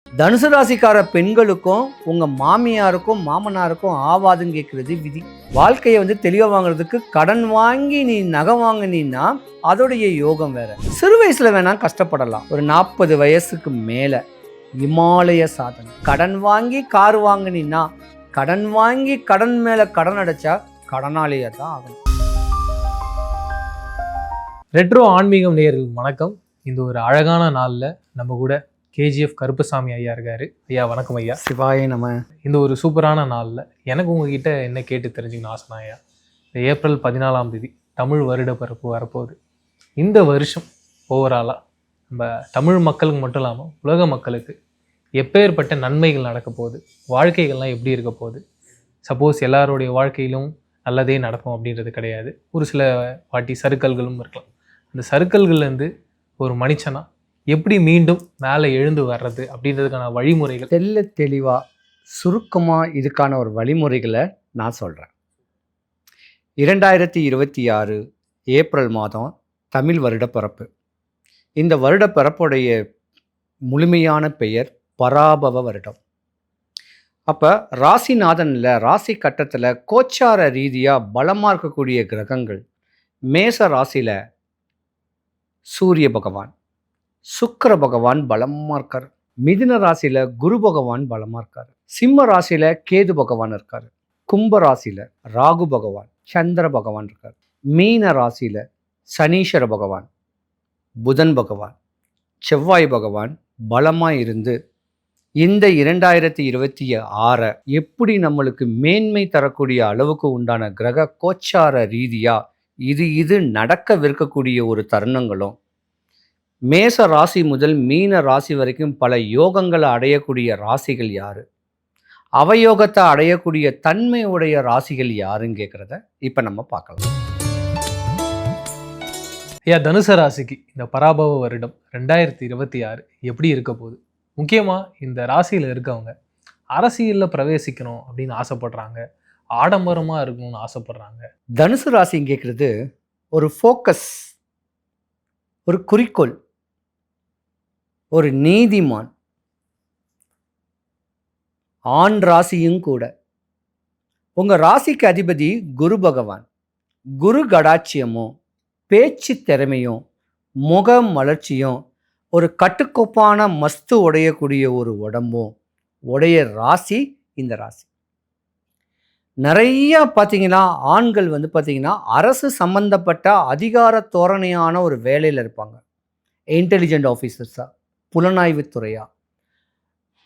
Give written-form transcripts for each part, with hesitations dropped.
தனுசு ராசிக்கார பெண்களுக்கும் உங்க மாமியாருக்கும் மாமனாருக்கும் ஆவாதுன்னு கேட்கறது விதி. வாழ்க்கையை தெளிவா வாங்குறதுக்கு கடன் வாங்கி நீ நகை வாங்கினீன்னா அதோடைய யோகம் வேற. சிறு வயசுல வேணா கஷ்டப்படலாம். ஒரு 40 வயசுக்கு மேல இமாலய சாதனை. கடன் வாங்கி கார் வாங்கினீன்னா கடன் வாங்கி கடன் மேல கடன் அடைச்சா கடனாளியா தான் ஆகணும். ரெட்ரோ ஆன்மீகம் நேயர்களுக்கு வணக்கம். இந்த ஒரு அழகான நாளில் நம்ம கூட கேஜிஎஃப் கருப்பசாமி ஐயா இருக்காரு. ஐயா வணக்கம் ஐயா. சிவாய நம்ம. இந்த ஒரு சூப்பரான நாளில் எனக்கு உங்ககிட்ட என்ன கேட்டு தெரிஞ்சுக்கணும் ஆசைனா ஐயா, இந்த ஏப்ரல் 14ஆம் தேதி தமிழ் வருட பிறப்பு வரப்போகுது. இந்த வருஷம் ஓவராலாக நம்ம தமிழ் மக்களுக்கு மட்டும் இல்லாமல் உலக மக்களுக்கு எப்பேற்பட்ட நன்மைகள் நடக்க போகுது, வாழ்க்கைகள்லாம் எப்படி இருக்க போகுது? சப்போஸ் எல்லாருடைய வாழ்க்கையிலும் நல்லதே நடக்கும் அப்படின்றது கிடையாது. ஒரு சில வாட்டி சறுக்கல்களும் இருக்கலாம். அந்த சறுக்கல்கள்லேருந்து ஒரு மனுஷனா எப்படி மீண்டும் மேலே எழுந்து வர்றது அப்படின்றதுக்கான வழிமுறைகள் தெளிவா சுருக்கமா இதுக்கான ஒரு வழிமுறைகளை நான் சொல்றேன். 2026 ஏப்ரல் மாதம் தமிழ் வருட பிறப்பு. இந்த வருட பிறப்புடைய முழுமையான பெயர் பராபவ வருடம். அப்போ ராசிநாதனில் ராசி கட்டத்தில் கோச்சார ரீதியாக பலமாக இருக்கக்கூடிய கிரகங்கள் மேச ராசியில் சூரிய பகவான், சுக்கிர பகவான் பலமாக இருக்கார். மிதுன ராசியில் குரு பகவான் பலமாக இருக்கார். சிம்ம ராசியில் கேது பகவான் இருக்கார். கும்ப ராசியில் ராகு பகவான், சந்திர பகவான் இருக்கார். மீன ராசியில் சனீஸ்வர பகவான், புதன் பகவான், செவ்வாய் பகவான் பலமாக இருந்து இந்த 2026 எப்படி நம்மளுக்கு மேன்மை தரக்கூடிய அளவுக்கு உண்டான கிரக கோச்சார ரீதியாக இது நடக்கவிருக்கக்கூடிய ஒரு தருணங்களும், மேச ராசி முதல் மீன ராசி வரைக்கும் பல யோகங்களை அடையக்கூடிய ராசிகள் யாரு, அவயோகத்தை அடையக்கூடிய தன்மையுடைய ராசிகள் யாருன்னு கேட்குறத இப்போ நம்ம பார்க்கலாம். ஐயா, தனுசு ராசிக்கு இந்த பராபவ வருடம் 2026 எப்படி இருக்க போகுது? முக்கியமாக இந்த ராசியில் இருக்கவங்க அரசியலில் பிரவேசிக்கணும் அப்படின்னு ஆசைப்படுறாங்க, ஆடம்பரமாக இருக்கணும்னு ஆசைப்படுறாங்க. தனுசு ராசின்னு கேட்குறது ஒரு ஃபோக்கஸ், ஒரு குறிக்கோள், ஒரு நீதிமான், ஆண் ராசியும் கூட. உங்கள் ராசிக்கு அதிபதி குரு பகவான். குரு கடாட்சியமும் பேச்சு திறமையும் முக மலர்ச்சியும் ஒரு கட்டுக்கோப்பான மஸ்து உடையக்கூடிய ஒரு உடம்பும் உடைய ராசி இந்த ராசி. நிறைய பார்த்தீங்கன்னா ஆண்கள் பார்த்தீங்கன்னா அரசு சம்பந்தப்பட்ட அதிகார தோரணையான ஒரு வேலையில் இருப்பாங்க. இன்டெலிஜென்ட் ஆஃபீஸர்ஸாக, புலனாய்வுத்துறையாக,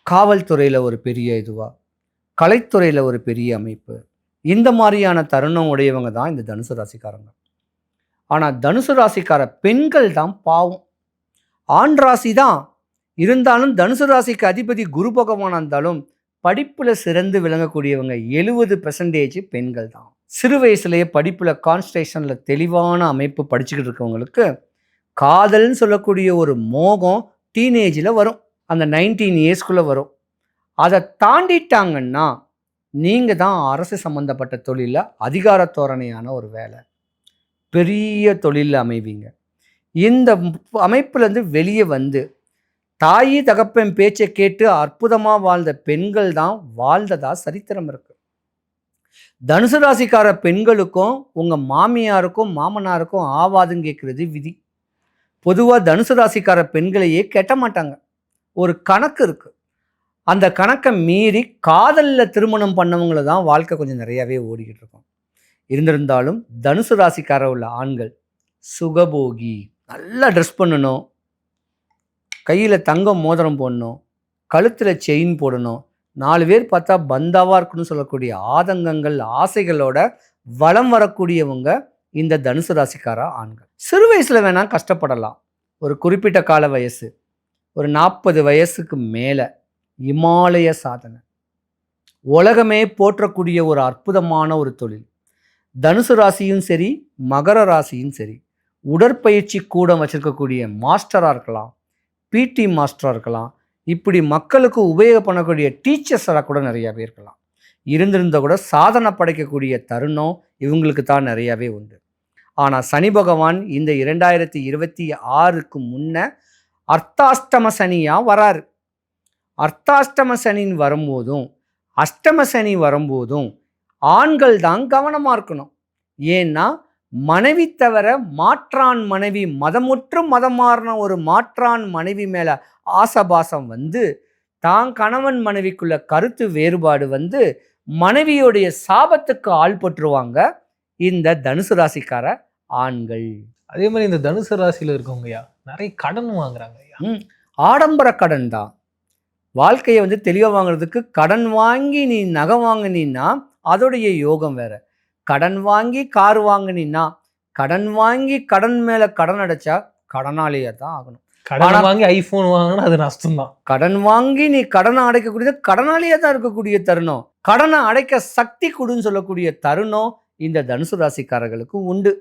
காவல்துறையில் ஒரு பெரிய இதுவாக, கலைத்துறையில் ஒரு பெரிய அமைப்பு, இந்த மாதிரியான தருணம் உடையவங்க தான் இந்த தனுசு ராசிக்காரங்க. ஆனால் தனுசு ராசிக்கார பெண்கள் தான் பாவம். ஆண் ராசி தான் இருந்தாலும் தனுசு ராசிக்கு அதிபதி குரு பகவானாக இருந்தாலும் படிப்பில் சிறந்து விளங்கக்கூடியவங்க 70% பெண்கள் தான். சிறு வயசுலேயே படிப்பில் கான்சன்ட்ரேஷனில் தெளிவான அமைப்பு படிச்சுக்கிட்டு இருக்கவங்களுக்கு காதல்னு சொல்லக்கூடிய ஒரு மோகம் டீனேஜில் வரும். அந்த 19 இயர்ஸ்குள்ளே வரும். அதை தாண்டிட்டாங்கன்னா நீங்கள் தான் அரசு சம்மந்தப்பட்ட தொழிலில் அதிகார தோரணையான ஒரு வேலை, பெரிய தொழிலில் அமைவீங்க. இந்த அமைப்புலேருந்து வெளியே வந்து தாயி தகப்பன் பேச்சை கேட்டு அற்புதமாக வாழ்ந்த பெண்கள் தான் வாழ்ந்ததா சரித்திரம் இருக்கு. தனுசு ராசிக்கார பெண்களுக்கும் உங்கள் மாமியாருக்கும் மாமனாருக்கும் ஆவாதுன்னு கேட்குறது விதி. பொதுவாக தனுசு ராசிக்கார பெண்களையே கெட்ட மாட்டாங்க. ஒரு கணக்கு இருக்குது. அந்த கணக்கை மீறி காதலில் திருமணம் பண்ணவங்கள தான் வாழ்க்கை கொஞ்சம் நிறையாவே ஓடிக்கிட்டு இருக்கும். இருந்திருந்தாலும் தனுசு ராசிக்கார உள்ள ஆண்கள் சுகபோகி, நல்லா ட்ரெஸ் பண்ணணும், கையில் தங்கம் மோதிரம் போடணும், கழுத்தில் செயின் போடணும், 4 பேர் பார்த்தா பந்தாவாக இருக்குன்னு சொல்லக்கூடிய ஆதங்கங்கள் ஆசைகளோட வலம் வரக்கூடியவங்க இந்த தனுசு ராசிக்கார ஆண்கள். சிறு வயசில் வேணால் கஷ்டப்படலாம். ஒரு குறிப்பிட்ட கால வயசு, ஒரு 40 வயசுக்கு மேலே இமாலய சாதனை, உலகமே போற்றக்கூடிய ஒரு அற்புதமான ஒரு தொழில். தனுசு ராசியும் சரி, மகர ராசியும் சரி, உடற்பயிற்சி கூடம் வச்சுருக்கக்கூடிய மாஸ்டராக இருக்கலாம், பிடி மாஸ்டராக இருக்கலாம், இப்படி மக்களுக்கு உபயோகம் பண்ணக்கூடிய டீச்சர்ஸாக கூட நிறையாவே இருக்கலாம். இருந்திருந்தால் கூட சாதனை படைக்கக்கூடிய தருணம் இவங்களுக்கு தான் நிறையாவே உண்டு. ஆனால் சனி பகவான் இந்த 2026க்கு முன்ன அர்த்தாஷ்டம சனியாக வராரு. அர்த்தாஷ்டம சனின்னு வரும்போதும் அஷ்டம சனி வரும்போதும் ஆண்கள் தான் கவனமாக இருக்கணும். ஏன்னா மனைவி தவிர மாற்றான் மனைவி, மதமுற்று மதம் மாறின ஒரு மாற்றான் மனைவி மேலே ஆசபாசம் வந்து தான் கணவன் மனைவிக்குள்ள கருத்து வேறுபாடு வந்து மனைவியுடைய சாபத்துக்கு ஆள்பட்டுருவாங்க இந்த தனுசு ராசிக்கார ஆண்கள். அதே மாதிரி இந்த தனுசு ராசியில இருக்கவங்கய்யா நிறைய கடன் வாங்குறாங்க ஐயா. ஆடம்பர கடன் தான். வாழ்க்கையை வந்து தெளிவாக வாங்குறதுக்கு கடன் வாங்கி நீ நகை வாங்கினீன்னா அதோடைய யோகம் வேற. கடன் வாங்கி கார் வாங்கினீன்னா, கடன் வாங்கி கடன் மேலே கடன் அடைச்சா கடனாளியாக தான் ஆகணும். கடன் வாங்கி ஐஃபோன் வாங்கினா அது நஷ்டம் தான். கடன் வாங்கி நீ கடனை அடைக்கக்கூடியது கடனாளியாக தான் இருக்கக்கூடிய தருணம். கடனை அடைக்க சக்தி கொடுன்னு சொல்லக்கூடிய தருணம் இந்த தனுசு ராசிக்காரர்களுக்கு உண்டு.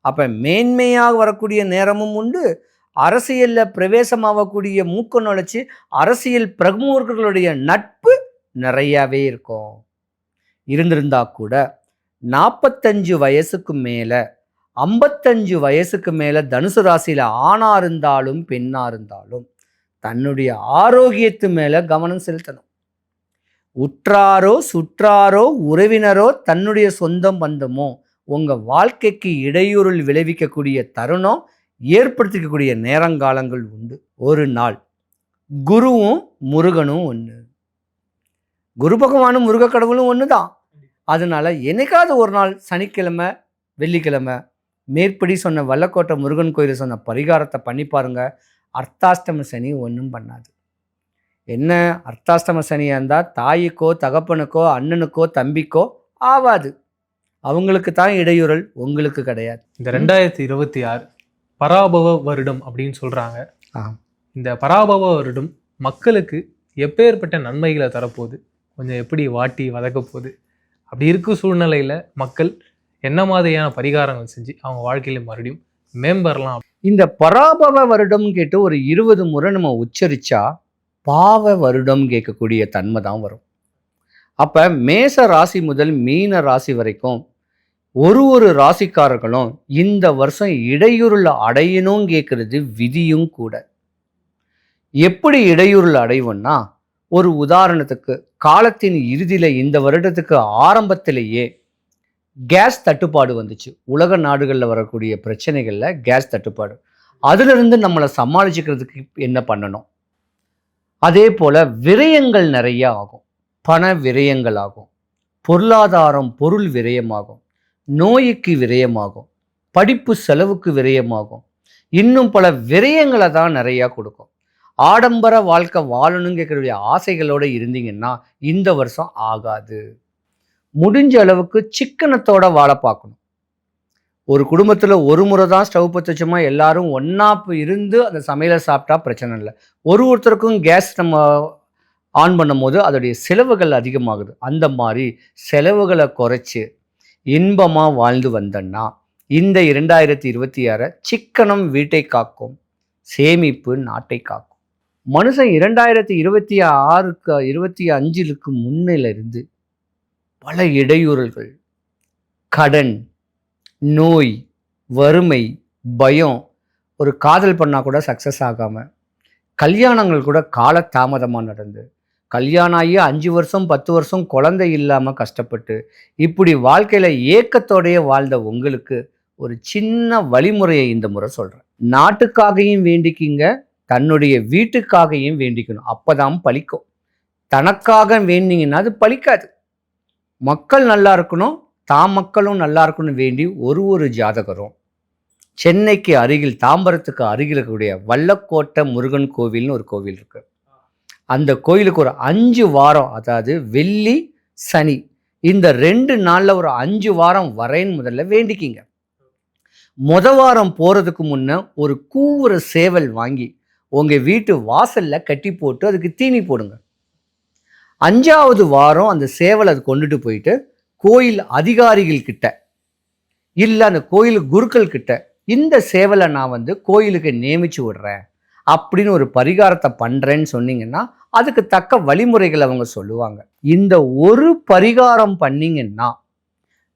அப்போ மேன்மையாக வரக்கூடிய நேரமும் உண்டு. அரசியலில் பிரவேசமாகக்கூடிய மூக்க நுழைச்சி அரசியல் பிரமுகர்களுடைய நட்பு நிறையாவே இருக்கும். இருந்திருந்தா கூட 45 வயசுக்கு மேலே 55 வயசுக்கு மேலே தனுசு ராசியில் ஆணாக இருந்தாலும் பெண்ணாக இருந்தாலும் தன்னுடைய ஆரோக்கியத்து மேலே கவனம் செலுத்தணும். உற்றாரோ சுற்றாரோ உறவினரோ தன்னுடைய சொந்தம் பந்தமோ உங்கள் வாழ்க்கைக்கு இடையூறில் விளைவிக்கக்கூடிய தருணம் ஏற்படுத்திக்கக்கூடிய நேரங்காலங்கள் உண்டு. ஒரு நாள் குருவும் முருகனும் ஒன்று, குரு பகவானும் முருக கடவுளும் ஒன்று தான். அதனால என்னைக்காவது ஒரு நாள் சனிக்கிழமை வெள்ளிக்கிழமை மேற்படி சொன்ன வல்லக்கோட்டை முருகன் கோயிலில் சொன்ன பரிகாரத்தை பண்ணி பாருங்க. அர்த்தாஷ்டம சனி ஒன்றும் பண்ணாது. என்ன அர்த்தாஷ்டம சனியாக இருந்தால் தாய்க்கோ தகப்பனுக்கோ அண்ணனுக்கோ தம்பிக்கோ ஆவாது. அவங்களுக்கு தான் இடையூறல், உங்களுக்கு கிடையாது. இந்த 2026 பராபவ வருடம் அப்படின்னு சொல்றாங்க. இந்த பராபவ வருடம் மக்களுக்கு எப்பேற்பட்ட நன்மைகளை தரப்போகுது, கொஞ்சம் எப்படி வாட்டி வதக்க போகுது, அப்படி இருக்க சூழ்நிலையில மக்கள் என்ன மாதிரியான பரிகாரங்கள் செஞ்சு அவங்க வாழ்க்கையில மறுபடியும் மேம்பெறலாம்? இந்த பராபவ வருடம் கேட்டு ஒரு 20 முறை நம்ம உச்சரிச்சா பாவ வருடம் கேட்கக்கூடிய தன்மை தான் வரும். அப்ப மேச ராசி முதல் மீன ராசி வரைக்கும் ஒரு ராசிக்காரர்களும் இந்த வருஷம் இடையூறுல அடையணும் கேட்கறது விதியும் கூட. எப்படி இடையூறுல அடைவோம்னா, ஒரு உதாரணத்துக்கு காலத்தின் இறுதியில் இந்த வருடத்துக்கு ஆரம்பத்திலேயே கேஸ் தட்டுப்பாடு வந்துச்சு. உலக நாடுகளில் வரக்கூடிய பிரச்சனைகளில் கேஸ் தட்டுப்பாடு. அதிலிருந்து நம்மளை சமாளிச்சுக்கிறதுக்கு என்ன பண்ணணும்? அதே போல் விரயங்கள் நிறைய ஆகும். பண விரயங்கள் ஆகும், பொருளாதாரம் பொருள் விரயமாகும், நோய்க்கு விரயமாகும், படிப்பு செலவுக்கு விரயமாகும், இன்னும் பல விரயங்களை தான் நிறையா கொடுக்கும். ஆடம்பர வாழ்க்கை வாழணும்னு கேட்கக்கூடிய ஆசைகளோடு இருந்தீங்கன்னா இந்த வருஷம் ஆகாது. முடிஞ்ச அளவுக்கு சிக்கனத்தோட வாழ பார்க்கணும். ஒரு குடும்பத்தில் ஒரு முறை தான் ஸ்டவ் பற்ற வச்சோமா எல்லாரும் ஒன்றா இருந்து அந்த சமையலை சாப்பிட்டா பிரச்சனை இல்லை. ஒருத்தருக்கும் கேஸ் நம்ம ஆன் பண்ணும் போது அதோடைய செலவுகள் அதிகமாகுது. அந்த மாதிரி செலவுகளை குறைச்சி இன்பமாக வாழ்ந்து வந்தோன்னா இந்த 2026 சிக்கனம் வீட்டை காக்கும், சேமிப்பு நாட்டை காக்கும். மனுஷன் 2026க்கு 25க்கு முன்னிலிருந்து பல இடையூறுகள், கடன், நோய், வறுமை, பயம், ஒரு காதல் பண்ணால் கூட சக்ஸஸ் ஆகாமல், கல்யாணங்கள் கூட காலதாமதமாக நடந்து, கல்யாணம் ஆகி 5 வருஷம் 10 வருஷம் குழந்தை இல்லாமல் கஷ்டப்பட்டு இப்படி வாழ்க்கையில் ஏக்கத்தோடையே வாழ்ந்த உங்களுக்கு ஒரு சின்ன வழிமுறையை இந்த முறை சொல்கிறேன். நாட்டுக்காகவும் வேண்டிக்கிங்க, தன்னுடைய வீட்டுக்காகவும் வேண்டிக்கணும். அப்போதான் பலிக்கும். தனக்காக வேண்டிங்கன்னா அது பலிக்காது. மக்கள் நல்லா இருக்கணும், தாம் மக்களும் நல்லா இருக்கணும் வேண்டி ஒரு ஜாதகரும் சென்னைக்கு அருகில் தாம்பரத்துக்கு அருகில் இருக்கக்கூடிய வல்லக்கோட்டை முருகன் கோவில்னு ஒரு கோவில் இருக்கு. அந்த கோயிலுக்கு ஒரு 5 வாரம், அதாவது வெள்ளி சனி இந்த 2 நாளில் ஒரு 5 வாரம் வரேன்னு முதல்ல வேண்டிக்கிங்க. வாரம் போகிறதுக்கு முன்ன ஒரு கூவுற சேவல் வாங்கி உங்கள் வீட்டு வாசலில் கட்டி போட்டு அதுக்கு தீனி போடுங்க. 5வது வாரம் அந்த சேவலை அது கொண்டுட்டு போயிட்டு கோயில் அதிகாரிகள் கிட்ட இல்லை அந்த கோயில் குருக்கள் கிட்ட இந்த சேவலை நான் கோயிலுக்கு நியமிச்சு விடுறேன் அப்படின்னு ஒரு பரிகாரத்தை பண்ணுறேன்னு சொன்னீங்கன்னா அதுக்கு தக்க வழிமுறைகள் அவங்க சொல்லுவாங்க. இந்த ஒரு பரிகாரம் பண்ணீங்கன்னா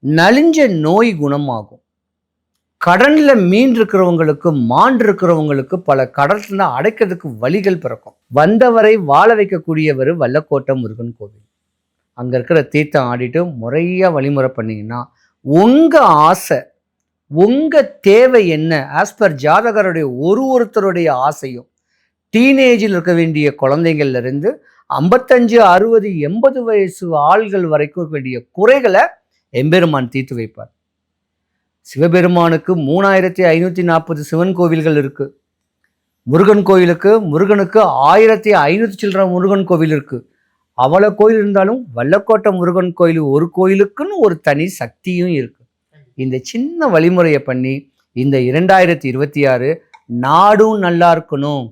நலிஞ்ச நோய் குணமாகும். கடனில் மீன் இருக்கிறவங்களுக்கு, மான் இருக்கிறவங்களுக்கு பல கடல்ல அடைக்கிறதுக்கு வழிகள் பிறக்கும். வந்தவரை வாழ வைக்கக்கூடியவர் வல்லக்கோட்டை முருகன் கோவில். அங்கே இருக்கிற தீர்த்தம் ஆடிட்டு முறையாக வழிமுறை பண்ணிங்கன்னா உங்கள் ஆசை, உங்கள் தேவை என்ன, ஆஸ் பர் ஜாதகருடைய ஒருத்தருடைய ஆசையும், டீனேஜில் இருக்க வேண்டிய குழந்தைங்கள்லேருந்து 55, 60, 80 வயசு ஆள்கள் வரைக்கும் இருக்க வேண்டிய குறைகளை எம்பெருமான் தீர்த்து வைப்பார். சிவபெருமானுக்கு 3540 சிவன் கோவில்கள் இருக்கு. முருகனுக்கு 1500 சில்லற முருகன் கோவில் இருக்கு. அவ்வளோ கோயில் இருந்தாலும் வல்லக்கோட்டை முருகன் கோயில் ஒரு கோயிலுக்குன்னு ஒரு தனி சக்தியும் இருக்கு. இந்த சின்ன வழிமுறையை பண்ணி இந்த 2026 நாடும் நல்லா இருக்கணும்,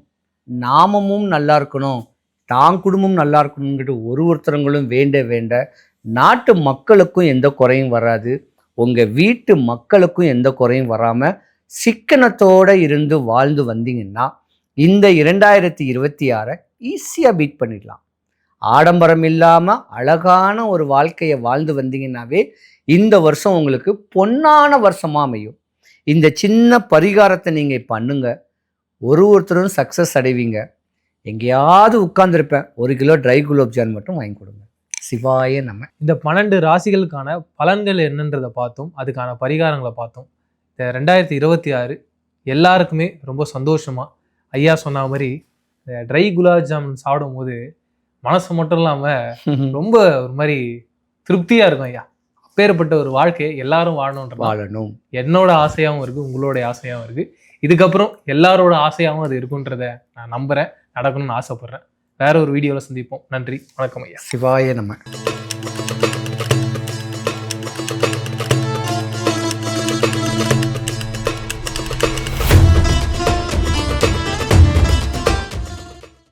நாமமும் நல்லா இருக்கணும், தான் குடும்பம் நல்லா இருக்கணும்ங்கிட்டு ஒருத்தரங்களும் வேண்ட நாட்டு மக்களுக்கும் எந்த குறையும் வராது, உங்கள் வீட்டு மக்களுக்கும் எந்த குறையும் வராமல் சிக்கனத்தோடு இருந்து வாழ்ந்து வந்தீங்கன்னா இந்த 2026 ஈஸியாக பீட் பண்ணிடலாம். ஆடம்பரம் இல்லாமல் அழகான ஒரு வாழ்க்கையை வாழ்ந்து வந்தீங்கன்னாவே இந்த வருஷம் உங்களுக்கு பொன்னான வருஷமாக அமையும். இந்த சின்ன பரிகாரத்தை நீங்கள் பண்ணுங்க, ஒருத்தரும் சக்ஸஸ் அடைவீங்க. எங்கேயாவது உட்கார்ந்துருப்பேன், 1 கிலோ ட்ரை குலோப் ஜான் மட்டும் வாங்கி கொடுங்க. சிவாய நம்ம. இந்த 12 ராசிகளுக்கான பலன்கள் என்னன்றதை பார்த்தோம், அதுக்கான பரிகாரங்களை பார்த்தோம். இந்த 2026 எல்லாருக்குமே ரொம்ப சந்தோஷமா, ஐயா சொன்ன மாதிரி இந்த ட்ரை குலாப் ஜாமுன் சாப்பிடும் போது மனசு மட்டும் இல்லாமல் ரொம்ப ஒரு மாதிரி திருப்தியாக இருக்கும் ஐயா. அப்பேற்பட்ட ஒரு வாழ்க்கையை எல்லாரும் வாழணும். என்னோட ஆசையாகவும் இருக்குது, உங்களோட ஆசையாகவும் இருக்குது. இதுக்கப்புறம் எல்லாரோட ஆசையாகவும் அது இருக்குன்றத நான் நம்புகிறேன், நடக்கணும்னு ஆசைப்பட்றேன். வேற ஒரு வீடியோவில் சந்திப்போம். நன்றி, வணக்கம் ஐயா. சிவாய நம்ம.